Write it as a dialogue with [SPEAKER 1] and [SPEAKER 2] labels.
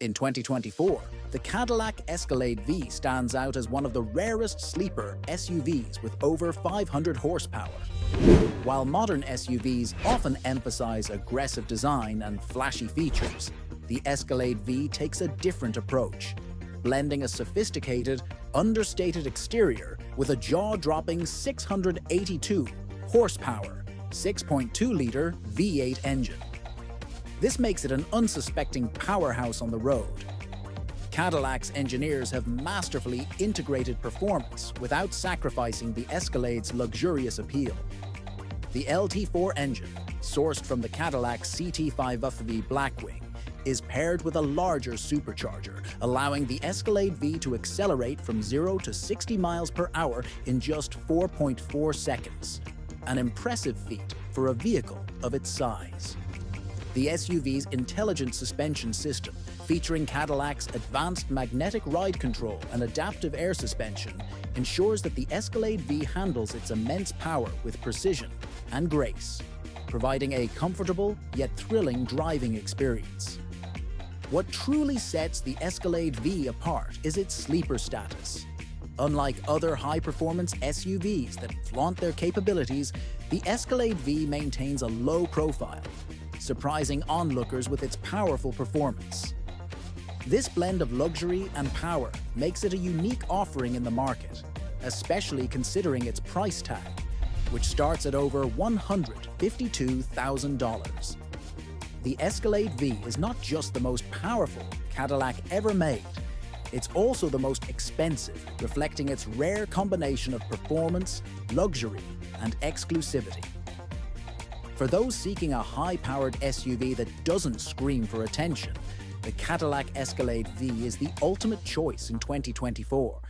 [SPEAKER 1] In 2024, the Cadillac Escalade V stands out as one of the rarest sleeper SUVs with over 500 horsepower. While modern SUVs often emphasize aggressive design and flashy features, the Escalade V takes a different approach, blending a sophisticated, understated exterior with a jaw-dropping 682 horsepower, 6.2-liter V8 engine. This makes it an unsuspecting powerhouse on the road. Cadillac's engineers have masterfully integrated performance without sacrificing the Escalade's luxurious appeal. The LT4 engine, sourced from the Cadillac CT5V Blackwing, is paired with a larger supercharger, allowing the Escalade V to accelerate from 0 to 60 miles per hour in just 4.4 seconds. An impressive feat for a vehicle of its size. The SUV's intelligent suspension system, featuring Cadillac's advanced magnetic ride control and adaptive air suspension, ensures that the Escalade V handles its immense power with precision and grace, providing a comfortable yet thrilling driving experience. What truly sets the Escalade V apart is its sleeper status. Unlike other high-performance SUVs that flaunt their capabilities, the Escalade V maintains a low profile, surprising onlookers with its powerful performance. This blend of luxury and power makes it a unique offering in the market, especially considering its price tag, which starts at over $152,000. The Escalade V is not just the most powerful Cadillac ever made, it's also the most expensive, reflecting its rare combination of performance, luxury, and exclusivity. For those seeking a high-powered SUV that doesn't scream for attention, the Cadillac Escalade V is the ultimate choice in 2024,